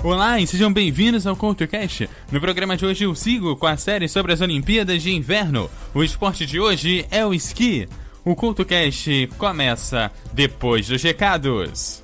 Olá e sejam bem-vindos ao CoutoCast. No programa de hoje eu sigo com a série sobre as Olimpíadas de Inverno. O esporte de hoje é o esqui. O CoutoCast começa depois dos recados.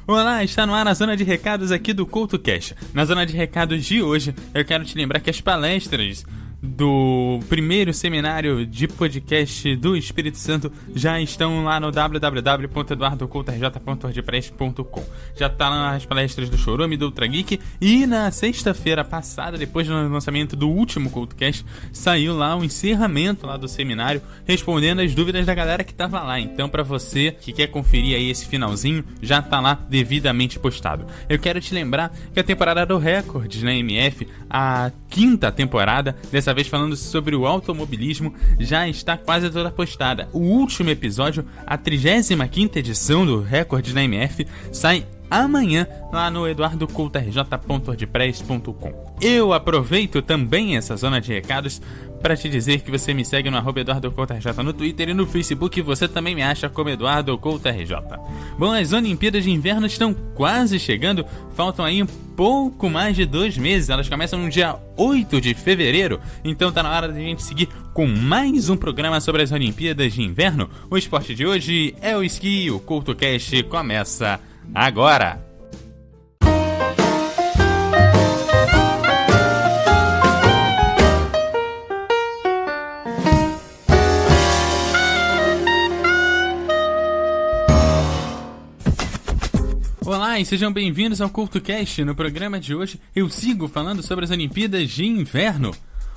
Olá, está no ar a zona de recados aqui do CoutoCast. Na zona de recados de hoje, eu quero te lembrar que as palestras do primeiro seminário de podcast do Espírito Santo já estão lá no www.eduardocoutorj.wordpress.com. Já tá lá as palestras do Chorume e do Ultra Geek, e na sexta-feira passada, depois do lançamento do último CoutoCast, saiu lá o encerramento lá do seminário, respondendo as dúvidas da galera que tava lá. Então, para você que quer conferir aí esse finalzinho, já tá lá devidamente postado. Eu quero te lembrar que a temporada do Records na MF, a quinta temporada, dessa vez falando sobre o automobilismo, já está quase toda postada. O último episódio, a 35ª edição do Recordes na MF, sai amanhã lá no eduardocoutorj.wordpress.com. Eu aproveito também essa zona de recados para te dizer que você me segue no @EduardoCoutorj no Twitter e no Facebook você também me acha como EduardoCoutorj. Bom, as Olimpíadas de Inverno estão quase chegando, faltam aí um pouco mais de 2 meses, elas começam no dia 8 de fevereiro, então tá na hora de a gente seguir com mais um programa sobre as Olimpíadas de Inverno. O esporte de hoje é o esqui, o CoutoCast começa agora! Olá e sejam bem-vindos ao CoutoCast. No programa de hoje eu sigo falando sobre as Olimpíadas de Inverno.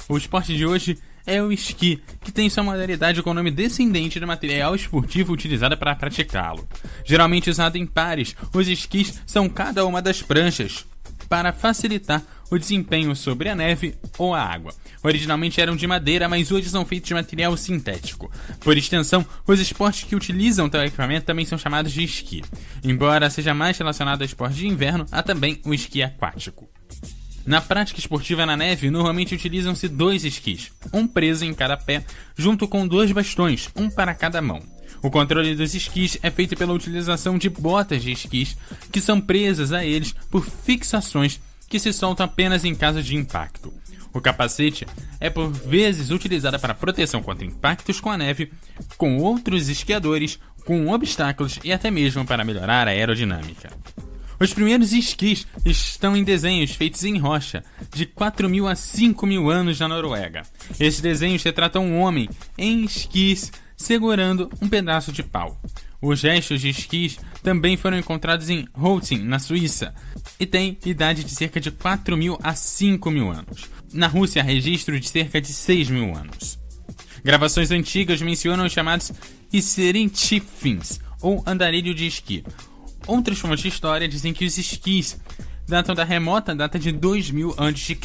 O esporte de hoje é o esqui, que tem sua modalidade com o nome descendente do material esportivo utilizado para praticá-lo. Geralmente usado em pares, os esquis são cada uma das pranchas, para facilitar o desempenho sobre a neve ou a água. Originalmente eram de madeira, mas hoje são feitos de material sintético. Por extensão, os esportes que utilizam tal equipamento também são chamados de esqui. Embora seja mais relacionado ao esporte de inverno, há também o esqui aquático. Na prática esportiva na neve, normalmente utilizam-se 2 esquis, um preso em cada pé, junto com 2 bastões, um para cada mão. O controle dos esquis é feito pela utilização de botas de esquis, que são presas a eles por fixações que se soltam apenas em caso de impacto. O capacete é por vezes utilizado para proteção contra impactos com a neve, com outros esquiadores, com obstáculos e até mesmo para melhorar a aerodinâmica. Os primeiros esquis estão em desenhos feitos em rocha, de 4.000 a 5.000 anos na Noruega. Esses desenhos retratam um homem em esquis segurando um pedaço de pau. Os restos de esquis também foram encontrados em Holcim, na Suíça, e têm idade de cerca de 4.000 a 5.000 anos. Na Rússia, há registro de cerca de 6.000 anos. Gravações antigas mencionam os chamados Iserintifins, ou andarilho de esqui. Outras fontes de história dizem que os esquis datam da remota data de 2000 a.C.,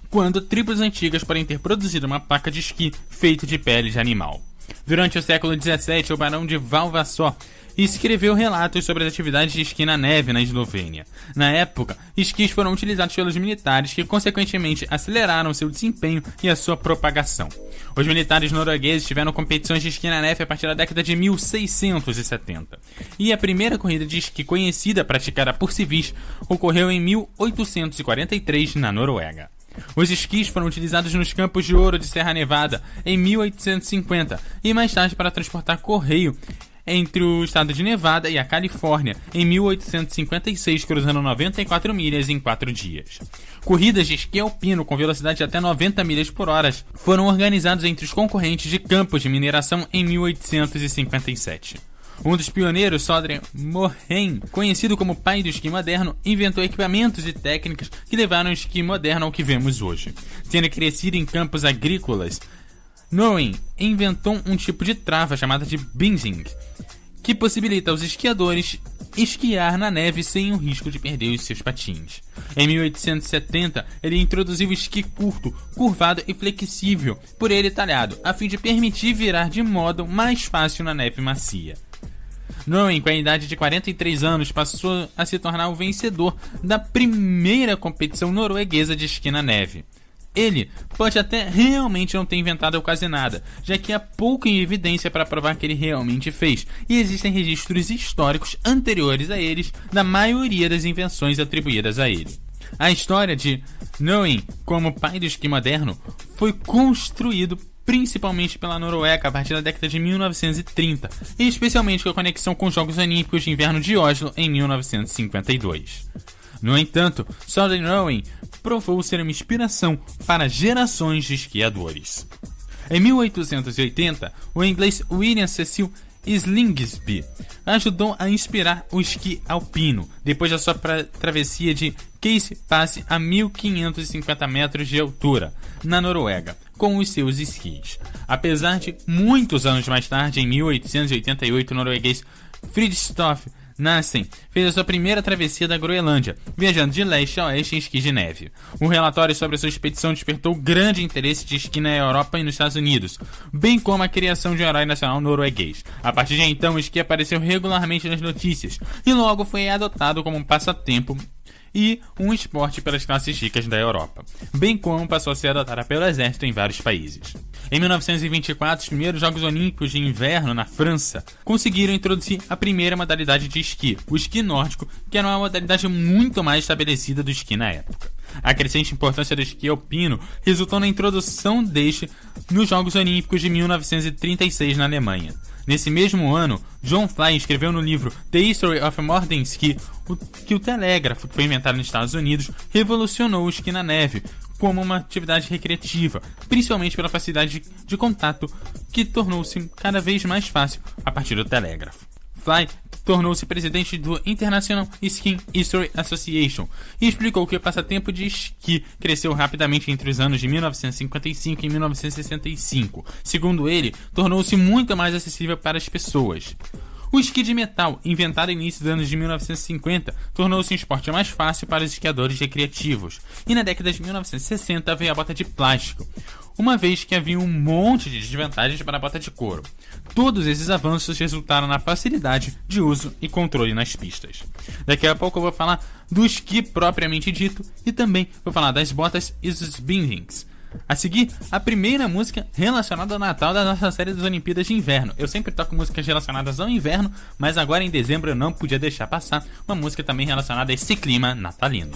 quando tribos antigas podem ter produzido uma placa de esqui feita de pele de animal. Durante o século XVII, o barão de Valvassó escreveu relatos sobre as atividades de esqui na neve na Eslovênia. Na época, esquis foram utilizados pelos militares, que consequentemente aceleraram seu desempenho e a sua propagação. Os militares noruegueses tiveram competições de esqui na neve a partir da década de 1670. E a primeira corrida de esqui conhecida praticada por civis ocorreu em 1843 na Noruega. Os esquis foram utilizados nos Campos de Ouro de Serra Nevada em 1850 e mais tarde para transportar correio entre o estado de Nevada e a Califórnia em 1856, cruzando 94 milhas em 4 dias. Corridas de esqui alpino com velocidade de até 90 milhas por hora foram organizadas entre os concorrentes de campos de mineração em 1857. Um dos pioneiros, Sondre Mohen, conhecido como pai do esqui moderno, inventou equipamentos e técnicas que levaram o esqui moderno ao que vemos hoje. Tendo crescido em campos agrícolas, Mohen inventou um tipo de trava chamada de binding, que possibilita aos esquiadores esquiar na neve sem o risco de perder os seus patins. Em 1870, ele introduziu o esqui curto, curvado e flexível, por ele talhado, a fim de permitir virar de modo mais fácil na neve macia. Noen, com a idade de 43 anos, passou a se tornar o vencedor da primeira competição norueguesa de esqui na neve. Ele pode até realmente não ter inventado quase nada, já que há pouca evidência para provar que ele realmente fez, e existem registros históricos anteriores a eles da maioria das invenções atribuídas a ele. A história de Noen como pai do esqui moderno foi construído principalmente pela Noruega a partir da década de 1930, e especialmente com a conexão com os Jogos Olímpicos de Inverno de Oslo em 1952. No entanto, Søren Noen provou ser uma inspiração para gerações de esquiadores. Em 1880, o inglês William Cecil Slingsby ajudou a inspirar o esqui alpino, depois da sua travessia de Case Pass a 1.550 metros de altura, na Noruega, com os seus esquis. Apesar de muitos anos mais tarde, em 1888, o norueguês Fridtjof Nansen fez a sua primeira travessia da Groenlândia, viajando de leste a oeste em esqui de neve. Um relatório sobre a sua expedição despertou grande interesse de esqui na Europa e nos Estados Unidos, bem como a criação de um herói nacional norueguês. A partir de então, o esqui apareceu regularmente nas notícias e logo foi adotado como um passatempo e um esporte pelas classes ricas da Europa, bem como passou a ser adotado pelo exército em vários países. Em 1924, os primeiros Jogos Olímpicos de Inverno na França conseguiram introduzir a primeira modalidade de esqui, o esqui nórdico, que era uma modalidade muito mais estabelecida do esqui na época. A crescente importância do esqui alpino resultou na introdução deste nos Jogos Olímpicos de 1936 na Alemanha. Nesse mesmo ano, John Fly escreveu no livro The History of Modern Ski que o telégrafo, que foi inventado nos Estados Unidos, revolucionou o esqui na neve como uma atividade recreativa, principalmente pela facilidade de contato que tornou-se cada vez mais fácil a partir do telégrafo. Fly tornou-se presidente do International Ski History Association e explicou que o passatempo de esqui cresceu rapidamente entre os anos de 1955 e 1965. Segundo ele, tornou-se muito mais acessível para as pessoas. O esqui de metal, inventado no início dos anos de 1950, tornou-se um esporte mais fácil para os esquiadores recreativos. E na década de 1960 veio a bota de plástico, uma vez que havia um monte de desvantagens para a bota de couro. Todos esses avanços resultaram na facilidade de uso e controle nas pistas. Daqui a pouco eu vou falar do esqui propriamente dito e também vou falar das botas e dos bindings. A seguir, a primeira música relacionada ao Natal da nossa série das Olimpíadas de Inverno. Eu sempre toco músicas relacionadas ao inverno, mas agora em dezembro eu não podia deixar passar uma música também relacionada a esse clima natalino.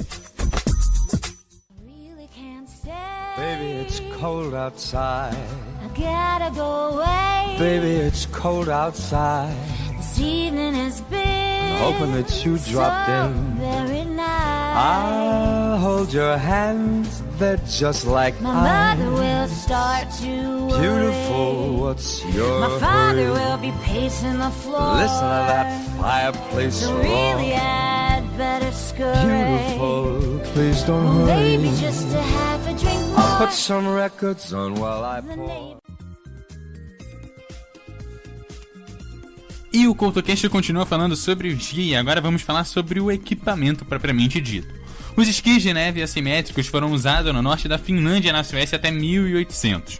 Baby, it's cold outside. I gotta go away. Baby, it's cold outside. This evening has been Hoping that you dropped so in. very nice. I'll hold your hands, they're just like My ice. mother will start to worry. Beautiful, what's your My father hurry? will be pacing the floor. Listen to that fireplace So roar. really I'd better scurry. Beautiful, please don't Well, hurry. maybe just to have a drink more. I'll put some records on while I The pour. neighbor- E o CoutoCast continua falando sobre o esqui e agora vamos falar sobre o equipamento propriamente dito. Os esquis de neve assimétricos foram usados no norte da Finlândia e na Suécia até 1800.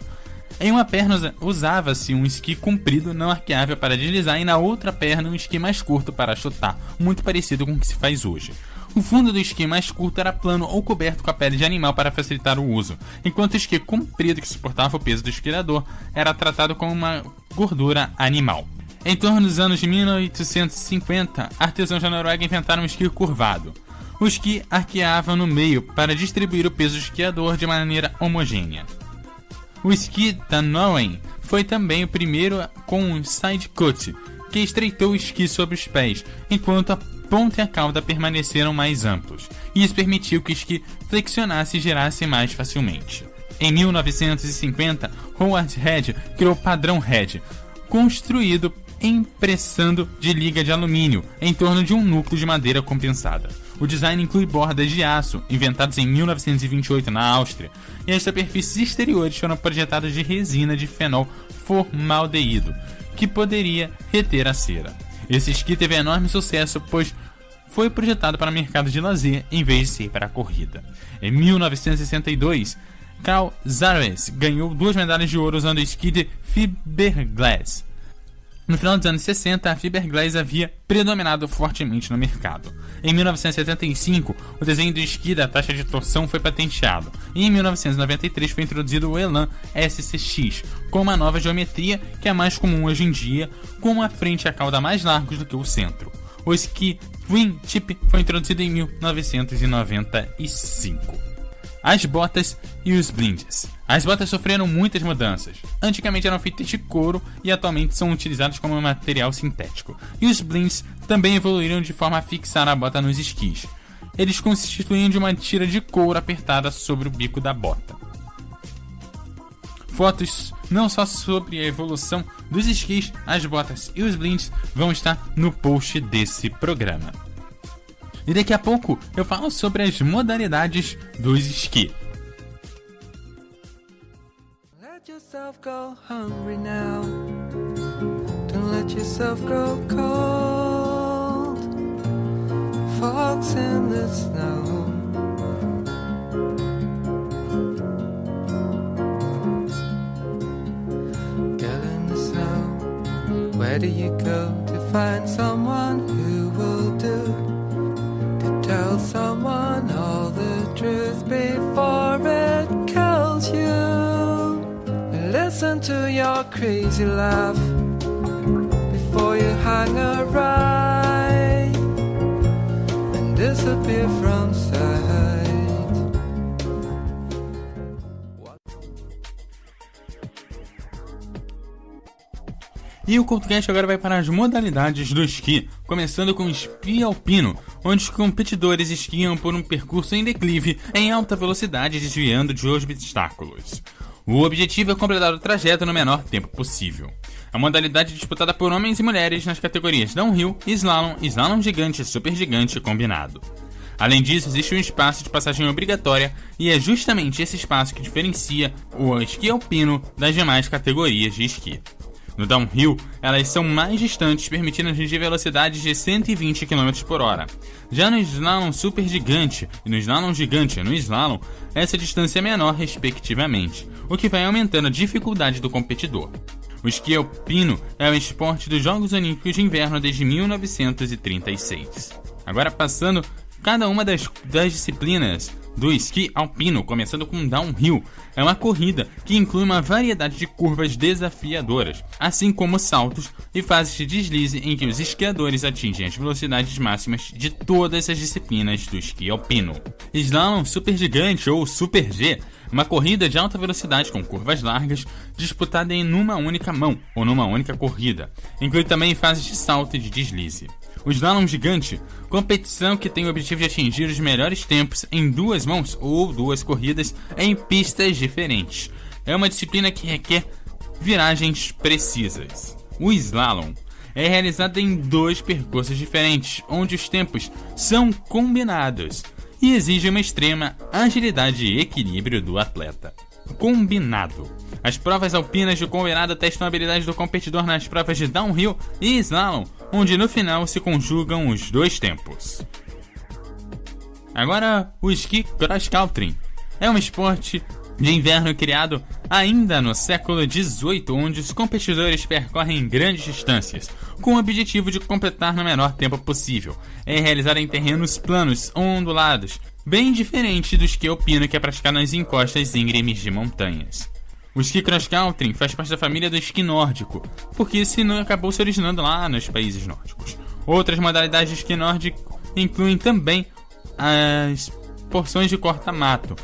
Em uma perna usava-se um esqui comprido não arqueável para deslizar e na outra perna um esqui mais curto para chutar, muito parecido com o que se faz hoje. O fundo do esqui mais curto era plano ou coberto com a pele de animal para facilitar o uso, enquanto o esqui comprido que suportava o peso do esquiador era tratado como uma gordura animal. Em torno dos anos de 1850, artesãos da Noruega inventaram um esqui curvado. O esqui arqueava no meio para distribuir o peso do esquiador de maneira homogênea. O esqui da Noen foi também o primeiro com um side cut, que estreitou o esqui sobre os pés, enquanto a ponta e a cauda permaneceram mais amplos. Isso permitiu que o esqui flexionasse e girasse mais facilmente. Em 1950, Howard Head criou o padrão Head, construído impressando de liga de alumínio em torno de um núcleo de madeira compensada. O design inclui bordas de aço, inventadas em 1928 na Áustria, e as superfícies exteriores foram projetadas de resina de fenol formaldeído, que poderia reter a cera. Esse esqui teve enorme sucesso, pois foi projetado para mercado de lazer em vez de ser para a corrida. Em 1962, Carl Zares ganhou 2 medalhas de ouro usando o esqui de fiberglass. No final dos anos 60, a fiberglass havia predominado fortemente no mercado. Em 1975, o desenho do esqui da taxa de torção foi patenteado, e em 1993 foi introduzido o Elan SCX, com uma nova geometria que é mais comum hoje em dia, com a frente e a cauda mais largos do que o centro. O esqui Wingtip foi introduzido em 1995. As botas e os blinds. As botas sofreram muitas mudanças. Antigamente eram feitas de couro e atualmente são utilizadas como material sintético. E os blinds também evoluíram de forma a fixar a bota nos esquis. Eles constituíam de uma tira de couro apertada sobre o bico da bota. Fotos não só sobre a evolução dos esquis, as botas e os blinds vão estar no post desse programa. E daqui a pouco eu falo sobre as modalidades dos esqui. Let yourself go hungry now. Don't let yourself grow cold. Fox in the snow. Girl in the snow. Where do you go to find someone who will do? Tell someone all the truth before it kills you. Listen to your crazy laugh before you hang a right and disappear from sight. E o CultoCast agora vai para as modalidades do esqui, começando com o esqui alpino, onde os competidores esquiam por um percurso em declive em alta velocidade, desviando de obstáculos. O objetivo é completar o trajeto no menor tempo possível. A modalidade é disputada por homens e mulheres nas categorias downhill, slalom, slalom gigante, super gigante e combinado. Além disso, existe um espaço de passagem obrigatória e é justamente esse espaço que diferencia o esqui alpino das demais categorias de esqui. No downhill, elas são mais distantes, permitindo atingir velocidades de 120 km por hora. Já no slalom super gigante e no slalom gigante no slalom, essa distância é menor respectivamente, o que vai aumentando a dificuldade do competidor. O esqui alpino é o esporte dos Jogos Olímpicos de Inverno desde 1936. Agora passando cada uma das disciplinas do esqui alpino, começando com downhill. É uma corrida que inclui uma variedade de curvas desafiadoras, assim como saltos e fases de deslize em que os esquiadores atingem as velocidades máximas de todas as disciplinas do esqui alpino. Slalom super gigante ou Super G, uma corrida de alta velocidade com curvas largas, disputada em uma única mão ou numa única corrida. Inclui também fases de salto e de deslize. O slalom gigante, competição que tem o objetivo de atingir os melhores tempos em duas mãos ou duas corridas em pistas diferentes. É uma disciplina que requer viragens precisas. O slalom é realizado em dois percursos diferentes, onde os tempos são combinados e exige uma extrema agilidade e equilíbrio do atleta. Combinado. As provas alpinas de combinado testam a habilidade do competidor nas provas de downhill e slalom, onde no final se conjugam os dois tempos. Agora, o esqui cross country é um esporte de inverno criado ainda no século XVIII, onde os competidores percorrem grandes distâncias, com o objetivo de completar no menor tempo possível. É realizado em terrenos planos, ondulados, bem diferente do esqui alpino que é praticado nas encostas íngremes de montanhas. O esqui cross country faz parte da família do esqui nórdico, porque esse acabou se originando lá nos países nórdicos. Outras modalidades de esqui nórdico incluem também as porções de corta-mato,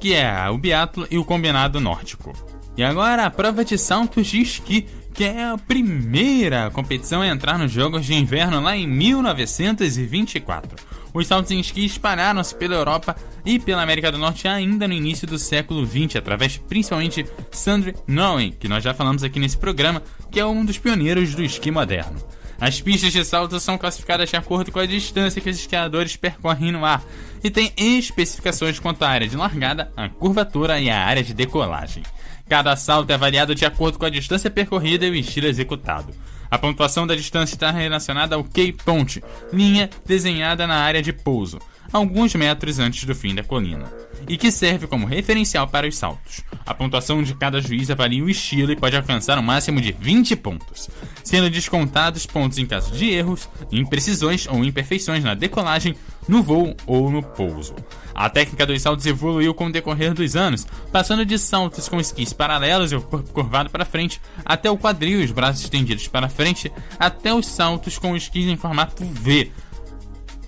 que é o biatlo e o combinado nórdico. E agora a prova de saltos de esqui, que é a primeira competição a entrar nos Jogos de Inverno lá em 1924. Os saltos em esqui espalharam-se pela Europa e pela América do Norte ainda no início do século XX, através principalmente de Sandre Noen, que nós já falamos aqui nesse programa, que é um dos pioneiros do esqui moderno. As pistas de salto são classificadas de acordo com a distância que os esquiadores percorrem no ar e têm especificações quanto à área de largada, a curvatura e a área de decolagem. Cada salto é avaliado de acordo com a distância percorrida e o estilo executado. A pontuação da distância está relacionada ao Key Point, linha desenhada na área de pouso, alguns metros antes do fim da colina, e que serve como referencial para os saltos. A pontuação de cada juiz avalia o estilo e pode alcançar um máximo de 20 pontos, sendo descontados pontos em caso de erros, imprecisões ou imperfeições na decolagem, no voo ou no pouso. A técnica dos saltos evoluiu com o decorrer dos anos, passando de saltos com esquis paralelos e o corpo curvado para frente, até o quadril e os braços estendidos para frente, até os saltos com esquis em formato V,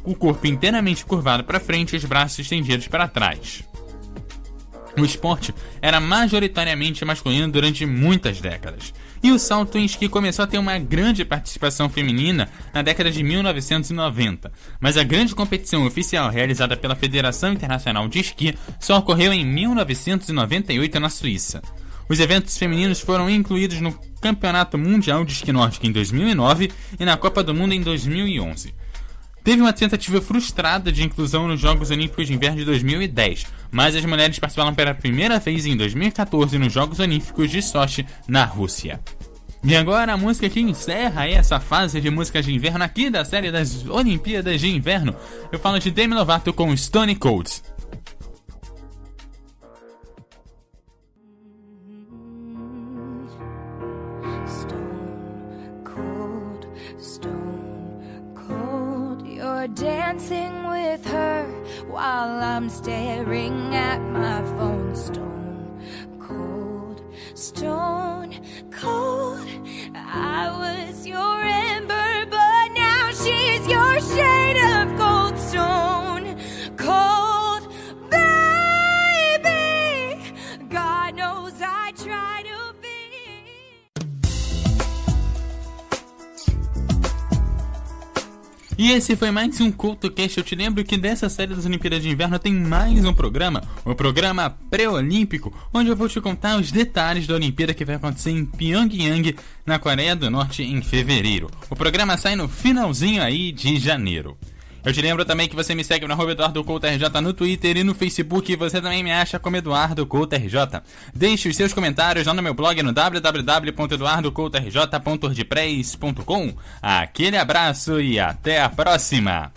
o corpo inteiramente curvado para frente e os braços estendidos para trás. O esporte era majoritariamente masculino durante muitas décadas, e o salto em esqui começou a ter uma grande participação feminina na década de 1990, mas a grande competição oficial realizada pela Federação Internacional de Esqui só ocorreu em 1998 na Suíça. Os eventos femininos foram incluídos no Campeonato Mundial de Esqui Nórdico em 2009 e na Copa do Mundo em 2011. Teve uma tentativa frustrada de inclusão nos Jogos Olímpicos de Inverno de 2010, mas as mulheres participaram pela primeira vez em 2014 nos Jogos Olímpicos de Sochi, na Rússia. E agora a música que encerra essa fase de músicas de inverno aqui da série das Olimpíadas de Inverno. Eu falo de Demi Lovato com Stone Cold. Dancing with her while I'm staring at my phone. Stone cold. I was your ember, but now she's your shade of cold. Stone cold, baby. God knows I try to be. E esse foi mais um CoutoCast. Eu te lembro que dessa série das Olimpíadas de Inverno tem mais um programa, o programa pré-olímpico, onde eu vou te contar os detalhes da Olimpíada que vai acontecer em Pyongyang, na Coreia do Norte, em fevereiro. O programa sai no finalzinho aí de janeiro. Eu te lembro também que você me segue no @EduardoCoutoRJ no Twitter e no Facebook, e você também me acha como EduardoCoutoRJ. Deixe os seus comentários lá no meu blog no www.eduardocoutorj.wordpress.com. Aquele abraço e até a próxima!